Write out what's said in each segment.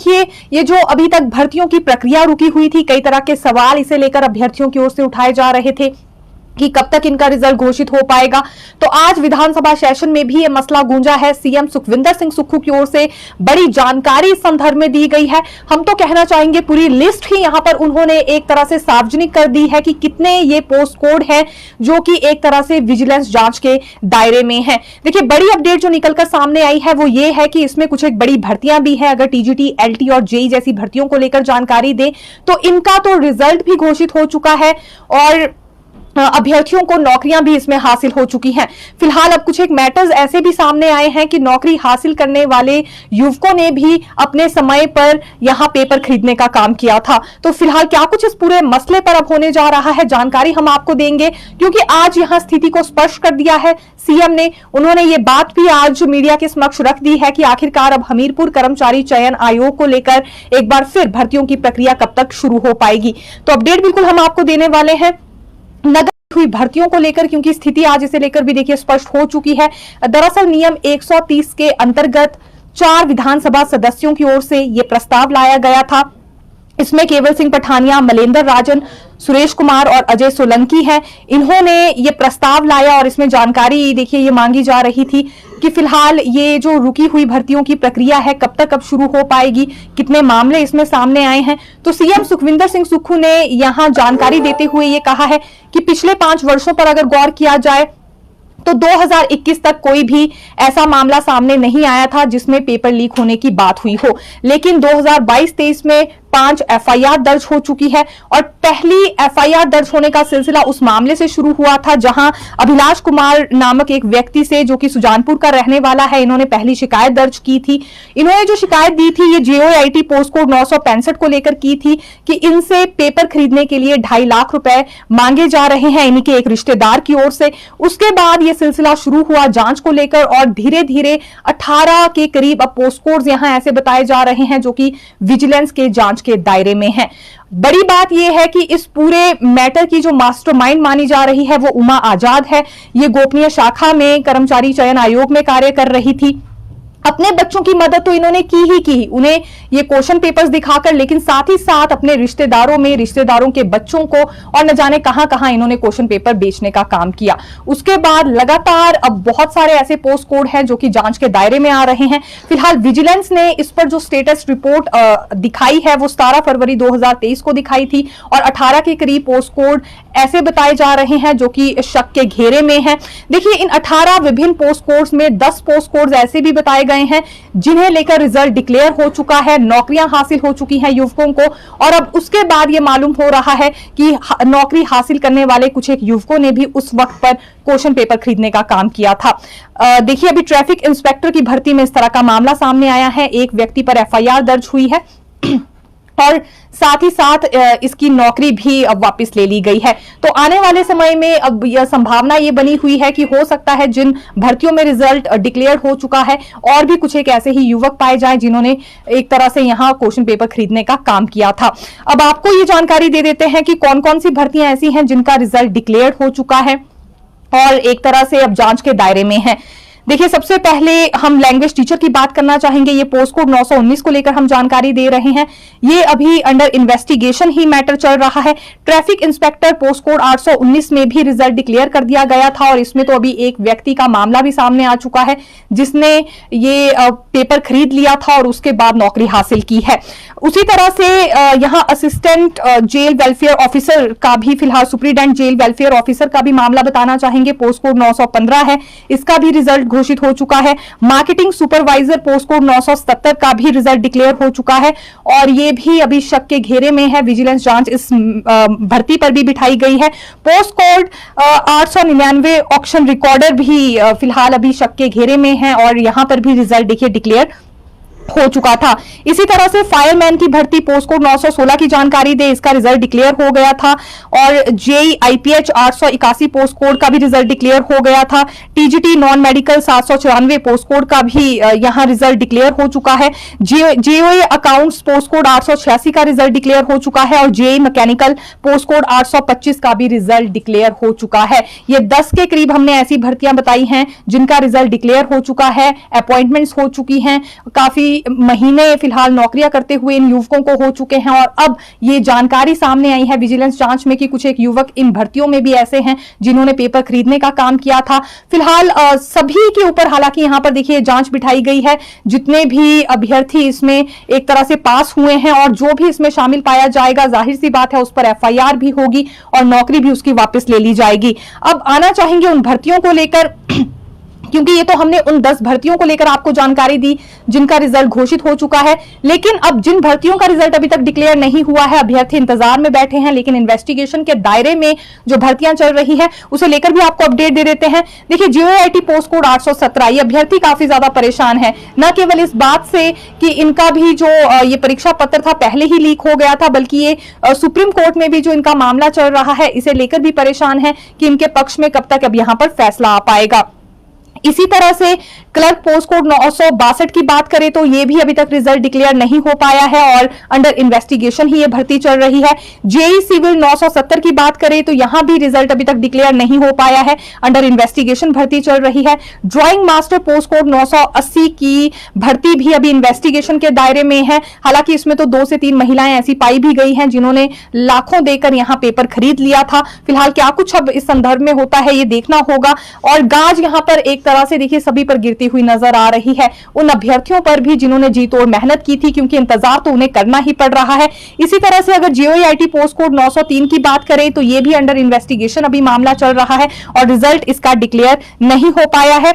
देखिए, ये जो अभी तक भर्तियों की प्रक्रिया रुकी हुई थी, कई तरह के सवाल इसे लेकर अभ्यर्थियों की ओर से उठाए जा रहे थे कि कब तक इनका रिजल्ट घोषित हो पाएगा। तो आज विधानसभा सेशन में भी ये मसला गूंजा है। सीएम सुखविंदर सिंह सुक्खू की ओर से बड़ी जानकारी इस संदर्भ में दी गई है। हम तो कहना चाहेंगे पूरी लिस्ट ही यहां पर उन्होंने एक तरह से सार्वजनिक कर दी है कि कितने ये पोस्ट कोड हैं जो कि एक तरह से विजिलेंस जांच के दायरे में है। देखिए, बड़ी अपडेट जो निकलकर सामने आई है वो ये है कि इसमें कुछ एक बड़ी भर्तियां भी है। अगर टीजीटी, एलटी और जेई जैसी भर्तियों को लेकर जानकारी दें तो इनका तो रिजल्ट भी घोषित हो चुका है और अभ्यर्थियों को नौकरियां भी इसमें हासिल हो चुकी हैं। फिलहाल अब कुछ एक मैटर्स ऐसे भी सामने आए हैं कि नौकरी हासिल करने वाले युवकों ने भी अपने समय पर यहां पेपर खरीदने का काम किया था। तो फिलहाल क्या कुछ इस पूरे मसले पर अब होने जा रहा है, जानकारी हम आपको देंगे, क्योंकि आज यहां स्थिति को स्पष्ट कर दिया है सीएम ने। उन्होंने ये बात भी आज मीडिया के समक्ष रख दी है कि आखिरकार अब हमीरपुर कर्मचारी चयन आयोग को लेकर एक बार फिर भर्तियों की प्रक्रिया कब तक शुरू हो पाएगी। तो अपडेट बिल्कुल हम आपको देने वाले हैं नगर हुई भर्तियों को लेकर, क्योंकि स्थिति आज इसे लेकर भी देखिए स्पष्ट हो चुकी है। दरअसल नियम 130 के अंतर्गत 4 विधानसभा सदस्यों की ओर से यह प्रस्ताव लाया गया था। इसमें केवल सिंह पठानिया, मलेंद्र राजन, सुरेश कुमार और अजय सोलंकी हैं। इन्होंने ये प्रस्ताव लाया और इसमें जानकारी देखिए ये मांगी जा रही थी कि फिलहाल ये जो रुकी हुई भर्तियों की प्रक्रिया है कब तक अब शुरू हो पाएगी, कितने मामले इसमें सामने आए हैं। तो सीएम सुखविंदर सिंह सुक्खू ने यहां जानकारी देते हुए ये कहा है कि पिछले 5 वर्षों पर अगर गौर किया जाए तो 2021 तक कोई भी ऐसा मामला सामने नहीं आया था जिसमें पेपर लीक होने की बात हुई हो, लेकिन 2022-23 में 5 एफआईआर दर्ज हो चुकी है और पहली एफआईआर दर्ज होने का सिलसिला उस मामले से शुरू हुआ था जहां अभिलाष कुमार नामक एक व्यक्ति से, जो कि सुजानपुर का रहने वाला है, इन्होंने पहली शिकायत दर्ज की थी। इन्होंने जो शिकायत दी थी ये जेओआईटी पोस्ट कोड 965 को लेकर की थी कि इनसे पेपर खरीदने के लिए 2.5 लाख रुपए मांगे जा रहे हैं इनके एक रिश्तेदार की ओर से। उसके बाद ये सिलसिला शुरू हुआ जांच को लेकर और धीरे धीरे 18 के करीब अब पोस्ट कोड्स यहां ऐसे बताए जा रहे हैं जो कि विजिलेंस के जांच के दायरे में है। बड़ी बात यह है कि इस पूरे मैटर की जो मास्टरमाइंड मानी जा रही है वो उमा आजाद है। ये गोपनीय शाखा में कर्मचारी चयन आयोग में कार्य कर रही थी। अपने बच्चों की मदद तो इन्होंने की ही की, उन्हें ये क्वेश्चन पेपर्स दिखाकर, लेकिन साथ ही साथ अपने रिश्तेदारों के बच्चों को और न जाने कहां कहां इन्होंने क्वेश्चन पेपर बेचने का काम किया। उसके बाद लगातार अब बहुत सारे ऐसे पोस्ट कोड हैं जो कि जांच के दायरे में आ रहे हैं। फिलहाल विजिलेंस ने इस पर जो स्टेटस रिपोर्ट दिखाई है वो 17 फरवरी 2023 को दिखाई थी और 18 के करीब पोस्ट कोड ऐसे बताए जा रहे हैं जो कि शक के घेरे में है। देखिए, इन 18 विभिन्न पोस्ट कोड्स में 10 पोस्ट कोड्स ऐसे भी बताए गए हैं जिन्हें लेकर रिजल्ट डिक्लेयर हो चुका है, नौकरियां हासिल हो चुकी हैं युवकों को, और अब उसके बाद यह मालूम हो रहा है कि नौकरी हासिल करने वाले कुछ एक युवकों ने भी उस वक्त पर क्वेश्चन पेपर खरीदने का काम किया था। देखिए, अभी ट्रैफिक इंस्पेक्टर की भर्ती में इस तरह का मामला सामने आया है। एक व्यक्ति पर एफआईआर दर्ज हुई है और साथ ही साथ इसकी नौकरी भी अब वापस ले ली गई है। तो आने वाले समय में अब यह संभावना ये बनी हुई है कि हो सकता है जिन भर्तियों में रिजल्ट डिक्लेयर हो चुका है और भी कुछ एक ऐसे ही युवक पाए जाएं जिन्होंने एक तरह से यहां क्वेश्चन पेपर खरीदने का काम किया था। अब आपको ये जानकारी दे देते हैं कि कौन कौन सी भर्तियां ऐसी हैं जिनका रिजल्ट डिक्लेयर हो चुका है और एक तरह से अब जांच के दायरे में है। देखिए, सबसे पहले हम लैंग्वेज टीचर की बात करना चाहेंगे। ये पोस्ट कोड 919 को लेकर हम जानकारी दे रहे हैं। ये अभी अंडर इन्वेस्टिगेशन ही मैटर चल रहा है। ट्रैफिक इंस्पेक्टर पोस्ट कोड 819 में भी रिजल्ट डिक्लेयर कर दिया गया था और इसमें तो अभी एक व्यक्ति का मामला भी सामने आ चुका है जिसने ये पेपर खरीद लिया था और उसके बाद नौकरी हासिल की है। उसी तरह से यहाँ असिस्टेंट जेल वेलफेयर ऑफिसर का भी, फिलहाल सुप्रीडेंट जेल वेलफेयर ऑफिसर का भी मामला बताना चाहेंगे। पोस्ट कोड 915 है, इसका भी रिजल्ट घोषित हो चुका है। मार्केटिंग सुपरवाइजर पोस्ट कोड 970 का भी रिजल्ट डिक्लेयर हो चुका है और ये भी अभी शक के घेरे में है। विजिलेंस जांच इस भर्ती पर भी बिठाई गई है। पोस्ट कोड 899 ऑक्शन रिकॉर्डर भी फिलहाल अभी शक के घेरे में है और यहां पर भी रिजल्ट देखिए डिक्लेयर हो चुका था। इसी तरह से फायरमैन की भर्ती पोस्ट कोड 916 की जानकारी दे, इसका रिजल्ट डिक्लेयर हो गया था और जेई आईपीएच 881 पोस्ट कोड का भी रिजल्ट डिक्लेयर हो गया था। TGT non medical 794 post code का भी यहां रिजल्ट डिक्लेयर हो चुका है। जेओए अकाउंट्स पोस्ट कोड 886 का रिजल्ट डिक्लेयर हो चुका है और जेई मैकेनिकल पोस्ट कोड 825 का भी रिजल्ट डिक्लेयर हो चुका है। ये 10 के करीब हमने ऐसी भर्तियां बताई हैं जिनका रिजल्ट डिक्लेयर हो चुका है, अपॉइंटमेंट्स हो चुकी हैं, काफी काफी महीने फिलहाल नौकरियां करते हुए इन युवकों को हो चुके हैं और अब ये जानकारी सामने आई है विजिलेंस जांच में कि कुछ एक युवक इन भर्तियों में भी ऐसे हैं जिन्होंने पेपर खरीदने का काम किया था। फिलहाल सभी के ऊपर हालांकि यहां पर देखिए जांच बिठाई गई है, जितने भी अभ्यर्थी इसमें एक तरह से पास हुए हैं और जो भी इसमें शामिल पाया जाएगा जाहिर सी बात है उस पर एफआईआर भी होगी और नौकरी भी उसकी वापस ले ली जाएगी। अब आना चाहेंगे उन भर्तियों को लेकर, क्योंकि ये तो हमने उन 10 भर्तियों को लेकर आपको जानकारी दी जिनका रिजल्ट घोषित हो चुका है, लेकिन अब जिन भर्तियों का रिजल्ट अभी तक डिक्लेयर नहीं हुआ है, अभ्यर्थी इंतजार में बैठे हैं, लेकिन इन्वेस्टिगेशन के दायरे में जो भर्तियां चल रही है उसे लेकर भी आपको अपडेट दे देते हैं। देखिए जीओआईटी पोस्ट कोड 817, ये अभ्यर्थी काफी ज्यादा परेशान है, न केवल इस बात से कि इनका भी जो ये परीक्षा पत्र था पहले ही लीक हो गया था, बल्कि ये सुप्रीम कोर्ट में भी जो इनका मामला चल रहा है इसे लेकर भी परेशान है कि इनके पक्ष में कब तक अब यहां पर फैसला आ पाएगा। इसी तरह से क्लर्क पोस्ट कोड 962 की बात करें तो ये भी अभी तक रिजल्ट डिक्लेयर नहीं हो पाया है और अंडर इन्वेस्टिगेशन ही ये भर्ती चल रही है। जेई सिविल 970 की बात करें तो यहां भी रिजल्ट अभी तक डिक्लेयर नहीं हो पाया है, अंडर इन्वेस्टिगेशन भर्ती चल रही है। ड्राइंग मास्टर पोस्ट कोड 980 की भर्ती भी अभी इन्वेस्टिगेशन के दायरे में है, हालांकि इसमें तो 2 से 3 महिलाएं ऐसी पाई भी गई हैं जिन्होंने लाखों देकर यहां पेपर खरीद लिया था। फिलहाल क्या कुछ अब इस संदर्भ में होता है ये देखना होगा और गाज यहां पर एक तरह से देखिए सभी पर गिरती हुई नजर आ रही है, उन अभ्यर्थियों पर भी जिन्होंने जी तोड़ मेहनत की थी, क्योंकि इंतजार तो उन्हें करना ही पड़ रहा है। इसी तरह से अगर जीओआईटी पोस्ट कोड 903 की बात करें तो ये भी अंडर इन्वेस्टिगेशन अभी मामला चल रहा है और रिजल्ट इसका डिक्लेयर नहीं हो पाया है।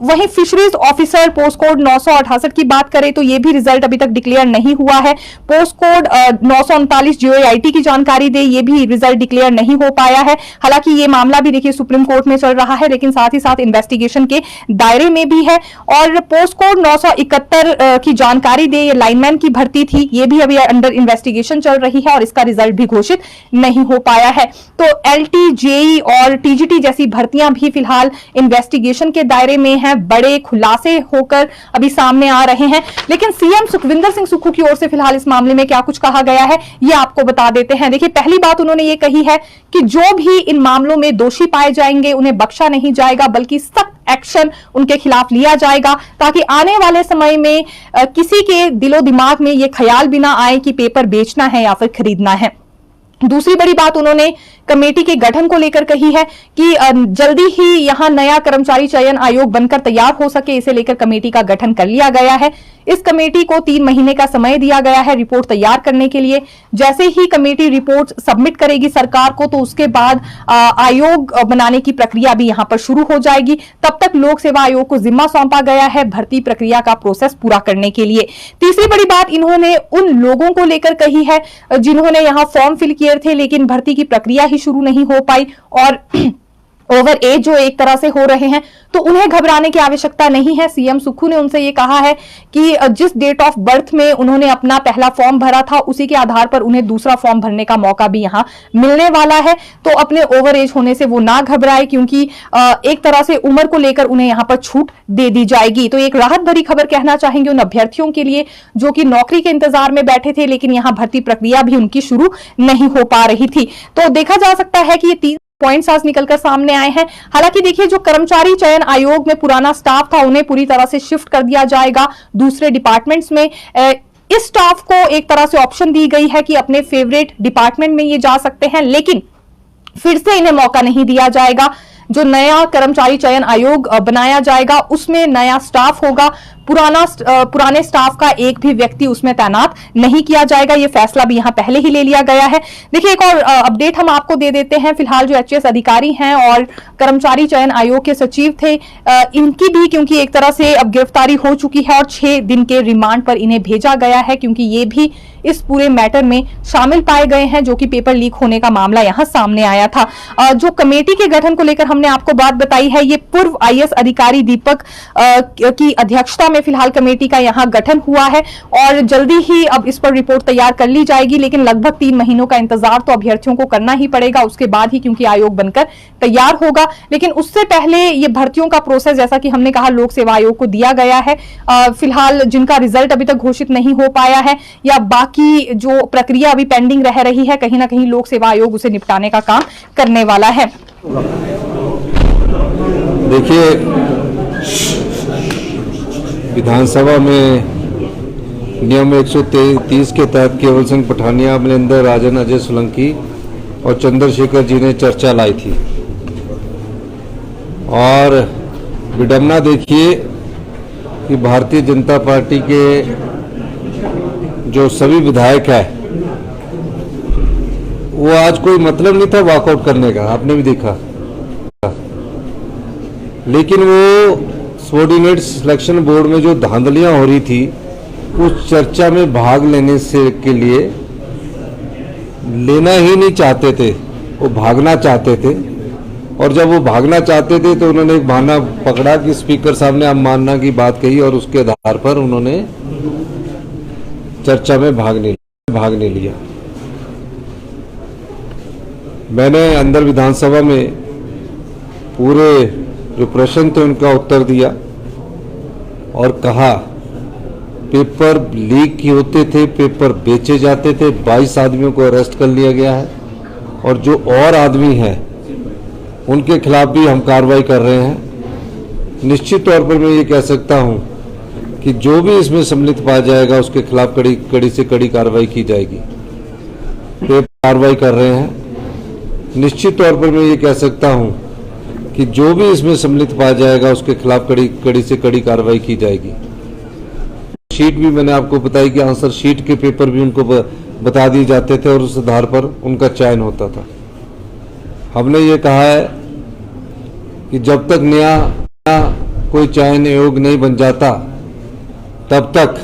वहीं फिशरीज ऑफिसर पोस्ट कोड 968 की बात करें तो ये भी रिजल्ट अभी तक डिक्लेयर नहीं हुआ है। पोस्ट कोड 939 जीओआईटी की जानकारी दे, ये भी रिजल्ट डिक्लेयर नहीं हो पाया है। हालांकि ये मामला भी देखिए सुप्रीम कोर्ट में चल रहा है, लेकिन साथ ही साथ इन्वेस्टिगेशन के दायरे में भी है। और पोस्ट कोड 971 की जानकारी दे, ये लाइनमैन की भर्ती थी, ये भी अभी अंडर इन्वेस्टिगेशन चल रही है और इसका रिजल्ट भी घोषित नहीं हो पाया है। तो एलटी, जेई और टीजीटी जैसी भर्तियां भी फिलहाल इन्वेस्टिगेशन के दायरे में हैं, बड़े खुलासे होकर अभी सामने आ रहे हैं। लेकिन सीएम सुखविंदर सिंह सुक्खू की ओर से फिलहाल इस मामले में क्या कुछ कहा गया है ये आपको बता देते हैं। देखिए पहली बात उन्होंने ये कही है कि जो भी इन मामलों में दोषी पाए जाएंगे उन्हें बख्शा नहीं जाएगा, बल्कि सख्त एक्शन उनके खिलाफ लिया जाएगा, ताकि आने वाले समय में किसी के दिलो दिमाग में ये ख्याल भी ना आए कि पेपर बेचना है या फिर खरीदना है। दूसरी बड़ी बात उन्होंने कमेटी के गठन को लेकर कही है कि जल्दी ही यहां नया कर्मचारी चयन आयोग बनकर तैयार हो सके, इसे लेकर कमेटी का गठन कर लिया गया है। इस कमेटी को 3 महीने का समय दिया गया है रिपोर्ट तैयार करने के लिए। जैसे ही कमेटी रिपोर्ट सबमिट करेगी सरकार को तो उसके बाद आयोग बनाने की प्रक्रिया भी यहां पर शुरू हो जाएगी। तब तक लोक सेवा आयोग को जिम्मा सौंपा गया है भर्ती प्रक्रिया का प्रोसेस पूरा करने के लिए। तीसरी बड़ी बात इन्होंने उन लोगों को लेकर कही है जिन्होंने यहां फॉर्म फिल किए थे लेकिन भर्ती की प्रक्रिया ही शुरू नहीं हो पाई और ओवर एज जो एक तरह से हो रहे हैं, तो उन्हें घबराने की आवश्यकता नहीं है। सीएम सुक्खू ने उनसे ये कहा है कि जिस डेट ऑफ बर्थ में उन्होंने अपना पहला फॉर्म भरा था उसी के आधार पर उन्हें दूसरा फॉर्म भरने का मौका भी यहां मिलने वाला है। तो अपने ओवर एज होने से वो ना घबराए, क्योंकि एक तरह से उम्र को लेकर उन्हें यहां पर छूट दे दी जाएगी। तो एक राहत भरी खबर कहना चाहेंगे उन अभ्यर्थियों के लिए जो कि नौकरी के इंतजार में बैठे थे, लेकिन यहां भर्ती प्रक्रिया भी उनकी शुरू नहीं हो पा रही थी। तो देखा जा सकता है कि ये 3 पॉइंट्स आज निकलकर सामने आए हैं। हालांकि देखिए जो कर्मचारी चयन आयोग में पुराना स्टाफ था उन्हें पूरी तरह से शिफ्ट कर दिया जाएगा दूसरे डिपार्टमेंट्स में। इस स्टाफ को एक तरह से ऑप्शन दी गई है कि अपने फेवरेट डिपार्टमेंट में ये जा सकते हैं, लेकिन फिर से इन्हें मौका नहीं दिया जाएगा। जो नया कर्मचारी चयन आयोग बनाया जाएगा उसमें नया स्टाफ होगा, पुराने स्टाफ का एक भी व्यक्ति उसमें तैनात नहीं किया जाएगा। ये फैसला भी यहां पहले ही ले लिया गया है। देखिए एक और अपडेट हम आपको दे देते हैं। फिलहाल जो एचएएस अधिकारी हैं और कर्मचारी चयन आयोग के सचिव थे, इनकी भी क्योंकि एक तरह से अब गिरफ्तारी हो चुकी है और 6 दिन के रिमांड पर इन्हें भेजा गया है, क्योंकि ये भी इस पूरे मैटर में शामिल पाए गए हैं जो कि पेपर लीक होने का मामला यहां सामने आया था। जो कमेटी के गठन को लेकर हमने आपको बात बताई है, ये पूर्व आईएएस अधिकारी दीपक की अध्यक्षता में फिलहाल कमेटी का यहां गठन हुआ है और जल्दी ही अब इस पर रिपोर्ट तैयार कर ली जाएगी। लेकिन लगभग 3 महीनों का इंतजार तो अभ्यर्थियों को करना ही पड़ेगा, उसके बाद ही क्योंकि आयोग बनकर तैयार होगा। लेकिन उससे पहले ये भर्तियों का प्रोसेस जैसा कि हमने कहा लोक सेवा आयोग को दिया गया है। फिलहाल जिनका रिजल्ट अभी तक घोषित नहीं हो पाया है या बाकी जो प्रक्रिया अभी पेंडिंग रह रही है, कहीं ना कहीं लोक सेवा आयोग उसे निपटाने का काम करने वाला है। देखिए विधानसभा में नियम 130 के तहत केवल सिंह पठानिया, अमरिंदर राजन, अजय सोलंकी और चंद्रशेखर जी ने चर्चा लाई थी। और विडंबना देखिए कि भारतीय जनता पार्टी के जो सभी विधायक हैं, वो आज कोई मतलब नहीं था वॉकआउट करने का, आपने भी देखा, लेकिन वो सबऑर्डिनेट सिलेक्शन बोर्ड में जो धांधलियां हो रही थी, उस चर्चा में भाग लेने से के लिए लेना ही नहीं चाहते थे, वो भागना चाहते थे। और जब वो भागना चाहते थे तो उन्होंने एक बहाना पकड़ा कि स्पीकर साहब ने अब मानना की बात कही और उसके आधार पर उन्होंने चर्चा में भाग नहीं लिया। मैंने अंदर विधानसभा में पूरे जो प्रश्न थे उनका उत्तर दिया और कहा पेपर लीक ही होते थे, पेपर बेचे जाते थे, 22 आदमियों को अरेस्ट कर लिया गया है और जो और आदमी हैं उनके खिलाफ भी हम कार्रवाई कर रहे हैं। निश्चित तौर पर मैं ये कह सकता हूं कि जो भी इसमें सम्मिलित पाया जाएगा उसके खिलाफ कड़ी से कड़ी कार्रवाई की जाएगी। तो कार्रवाई कर रहे हैं। निश्चित तौर पर मैं ये कह सकता हूं कि जो भी इसमें सम्मिलित पाया जाएगा उसके खिलाफ कड़ी से कड़ी कार्रवाई की जाएगी। शीट भी मैंने आपको बताई कि आंसर शीट के पेपर भी उनको बता दिए जाते थे और उस आधार पर उनका चयन होता था। हमने ये कहा है कि जब तक नया कोई चयन आयोग नहीं बन जाता, तब तक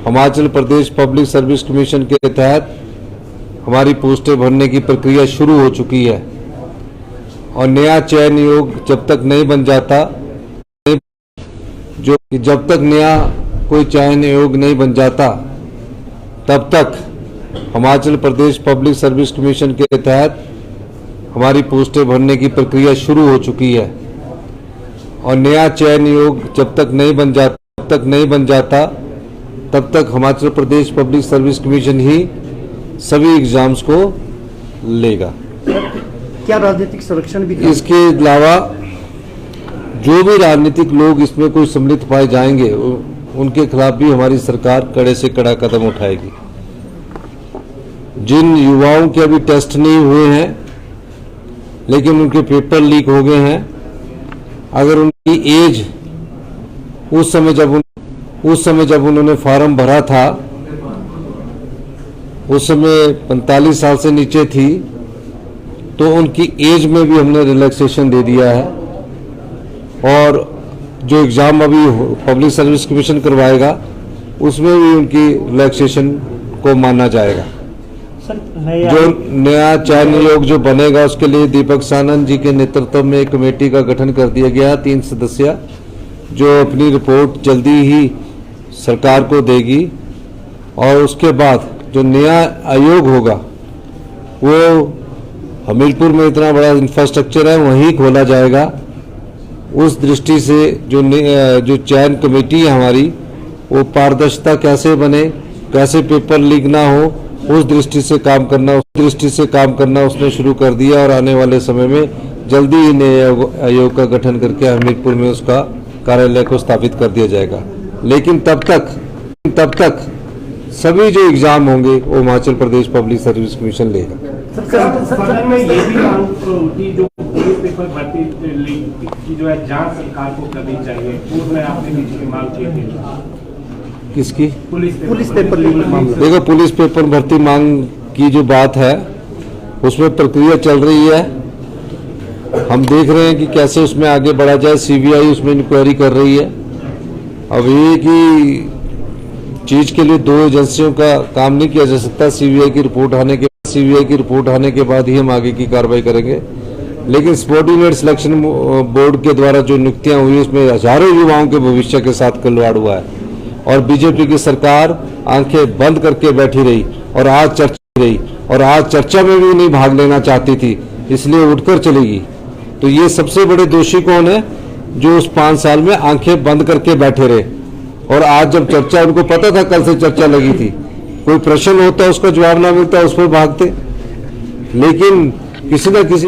Himachal Pradesh public service commission के तहत हमारी पोस्टें भरने की प्रक्रिया शुरू हो चुकी है और नया चयन आयोग जब तक नहीं बन जाता, जब तक नया कोई चयन आयोग नहीं बन जाता, तब तक Himachal Pradesh public service commission के तहत हमारी पोस्टें भरने की प्रक्रिया शुरू हो चुकी है और नया चयन आयोग जब तक नहीं बन जाता, तब तक Himachal Pradesh public service commission ही सभी एग्जाम्स को लेगा। क्या राजनीतिक संरक्षण भी? इसके अलावा जो भी राजनीतिक लोग इसमें कोई सम्मिलित पाए जाएंगे उनके खिलाफ भी हमारी सरकार कड़े से कड़ा कदम उठाएगी। जिन युवाओं के अभी टेस्ट नहीं हुए हैं लेकिन उनके पेपर लीक हो गए हैं, अगर उनकी एज उस समय जब उन्होंने फॉर्म भरा था उस समय 45 साल से नीचे थी, तो उनकी एज में भी हमने रिलैक्सेशन दे दिया है और जो एग्ज़ाम अभी पब्लिक सर्विस कमीशन करवाएगा उसमें भी उनकी रिलैक्सेशन को माना जाएगा। जो नया चयन आयोग जो बनेगा उसके लिए दीपक सानंद जी के नेतृत्व में एक कमेटी का गठन कर दिया गया, 3 सदस्य, जो अपनी रिपोर्ट जल्दी ही सरकार को देगी और उसके बाद जो नया आयोग होगा वो हमीरपुर में इतना बड़ा इंफ्रास्ट्रक्चर है वहीं खोला जाएगा। उस दृष्टि से जो चयन कमेटी है हमारी, वो पारदर्शिता कैसे बने, कैसे पेपर लीक ना हो, उस दृष्टि से काम करना उसने शुरू कर दिया और आने वाले समय में जल्दी ही नए आयोग का गठन करके हमीरपुर में उसका कार्यालय को स्थापित कर दिया जाएगा। लेकिन तब तक सभी जो एग्जाम होंगे वो Himachal Pradesh public service commission लेगा। सर में ये भी मांग उठी जो पुलिस पेपर भर्ती की जो है जांच सरकार को करनी चाहिए, पूर्व में आपने भी मांग की थी। किसकी? पुलिस पेपर लीक मामला। देखो, पुलिस पेपर भर्ती मांग की जो बात है उसमें प्रक्रिया चल रही है। हम देख रहे हैं कि कैसे उसमें आगे बढ़ा जाए। सीबीआई उसमें इंक्वायरी कर रही है। अब एक ही चीज के लिए 2 एजेंसियों का काम नहीं किया जा सकता। सीबीआई की रिपोर्ट आने के बाद ही हम आगे की कार्रवाई करेंगे। लेकिन सबऑर्डिनेट सिलेक्शन बोर्ड के द्वारा जो नियुक्तियां हुई उसमें हजारों युवाओं के भविष्य के साथ खिलवाड़ हुआ है और बीजेपी की सरकार आंखें बंद करके बैठी रही और आज चर्चा में भी नहीं भाग लेना चाहती थी, इसलिए उठकर चलेगी। तो ये सबसे बड़े दोषी कौन है? जो उस 5 साल में आंखें बंद करके बैठे रहे और आज जब चर्चा, उनको पता था कल से चर्चा लगी थी, कोई प्रश्न होता उसका जवाब ना मिलता उस पर भागते। लेकिन किसी न किसी